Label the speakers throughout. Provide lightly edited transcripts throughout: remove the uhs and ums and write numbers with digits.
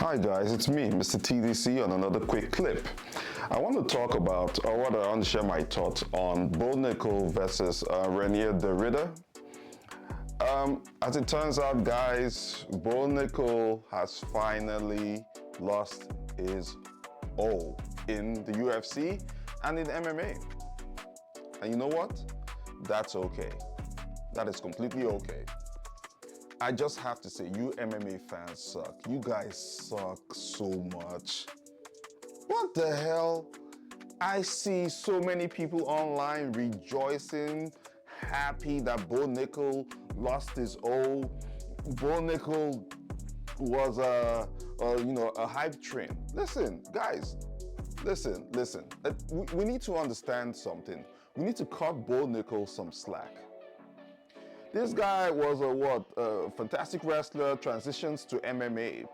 Speaker 1: Hi guys, it's me, Mr. TDC, on another quick clip. I want to talk about, or rather I want to share my thoughts on Bo Nikal versus Renier the Ritter. As it turns out guys, Bo Nikal has finally lost his O in the UFC and in MMA. And you know what? That's okay. That is completely okay. I just have to say, you MMA fans suck. You guys suck so much. What the hell? I see so many people online rejoicing, happy that Bo Nikal lost his O. Bo Nikal was a hype train. Listen, guys, listen. We need to understand something. We need to cut Bo Nikal some slack. This guy was a fantastic wrestler, transitions to MMA.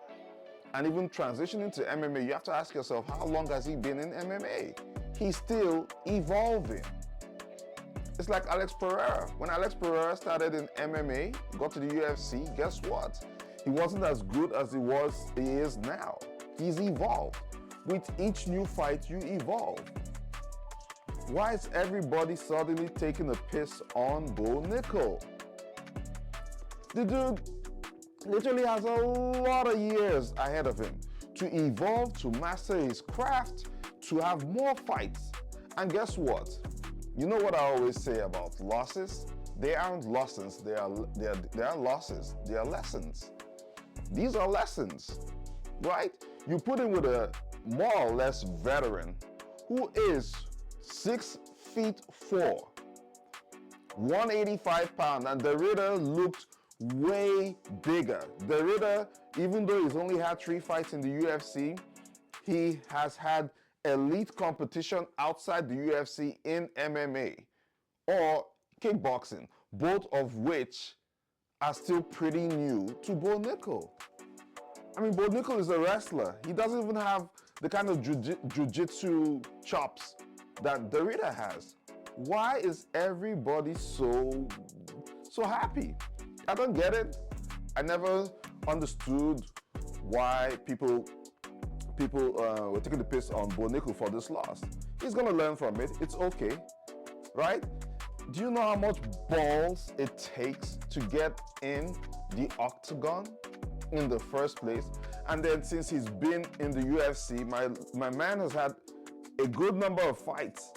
Speaker 1: And even transitioning to MMA, you have to ask yourself, how long has he been in MMA? He's still evolving. It's like Alex Pereira. When Alex Pereira started in MMA, got to the UFC, guess what? He wasn't as good as he is now. He's evolved. With each new fight, you evolve. Why is everybody suddenly taking a piss on Bo Nikal? The dude literally has a lot of years ahead of him to evolve, to master his craft, to have more fights. And guess what? You know what I always say about losses? They aren't losses, they are losses, they are lessons. These are lessons, right? You put in with a more or less veteran who is 6'4", 185 pounds, and the Ritter looked way bigger. The Ritter, even though he's only had 3 fights in the UFC, he has had elite competition outside the UFC in MMA or kickboxing, both of which are still pretty new to Bo Nikal. I mean, Bo Nikal is a wrestler. He doesn't even have the kind of jiu-jitsu chops that the Ritter has. Why is everybody so happy? I don't get it. I never understood why people were taking the piss on Bo Nikal for this loss. He's gonna learn from it. It's okay, right? Do you know how much balls it takes to get in the octagon in the first place? And then since he's been in the UFC, my man has had a good number of fights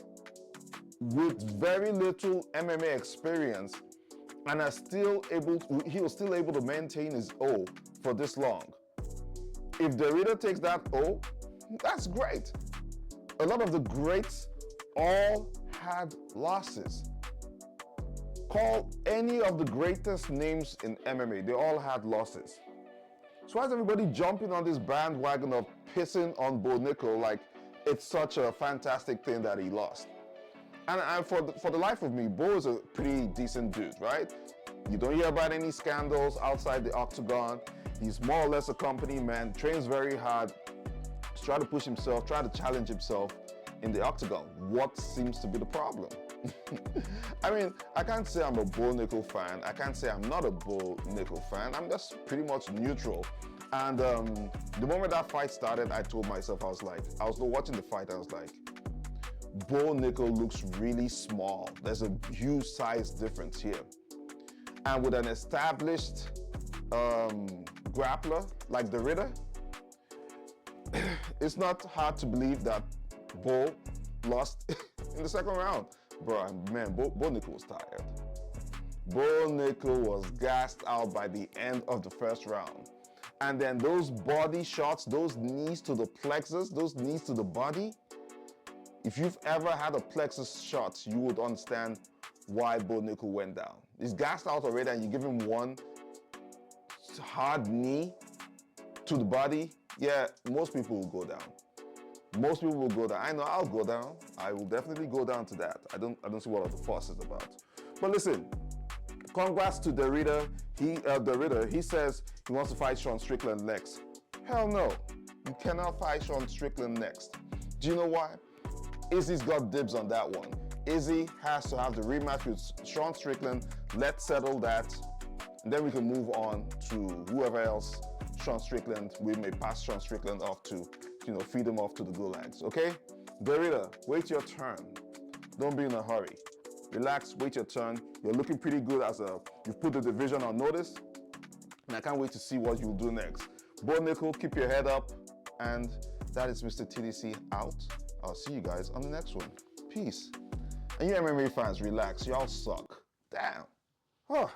Speaker 1: with very little MMA experience, and he was still able to maintain his O for this long. If the Ritter takes that O, that's great. A lot of the greats all had losses. Call any of the greatest names in MMA, they all had losses. So why is everybody jumping on this bandwagon of pissing on Bo Nikal like it's such a fantastic thing that he lost? And for the life of me, Bo is a pretty decent dude, right? You don't hear about any scandals outside the octagon. He's more or less a company man, trains very hard, try to push himself, try to challenge himself in the octagon. What seems to be the problem? I mean, I can't say I'm a Bo Nikal fan. I can't say I'm not a Bo Nikal fan. I'm just pretty much neutral. And the moment that fight started, I told myself, I was watching the fight, I was like, Bo Nikal looks really small. There's a huge size difference here. And with an established grappler like the Ritter, it's not hard to believe that Bo lost in the second round. Bro, man, Bo Nikal was tired. Bo Nikal was gassed out by the end of the first round. And then those body shots, those knees to the plexus, those knees to the body, if you've ever had a plexus shot, you would understand why Bo Nikal went down. He's gassed out already and you give him one hard knee to the body, yeah, most people will go down. Most people will go down. I know I'll go down. I will definitely go down to that. I don't see what the fuss is about. But listen, congrats to the Ritter. He says he wants to fight Sean Strickland next. Hell no, you cannot fight Sean Strickland next. Do you know why? Izzy's got dibs on that one. Izzy has to have the rematch with Sean Strickland. Let's settle that. And then we can move on to whoever else Sean Strickland, we may pass Sean Strickland off to, feed him off to the gulags, okay? Derrida, wait your turn. Don't be in a hurry. Relax, wait your turn. You're looking pretty good you've put the division on notice, and I can't wait to see what you'll do next. Bo Nikal, keep your head up, and that is Mr. TDC out. I'll see you guys on the next one. Peace. And you MMA fans, relax. Y'all suck. Damn. Huh.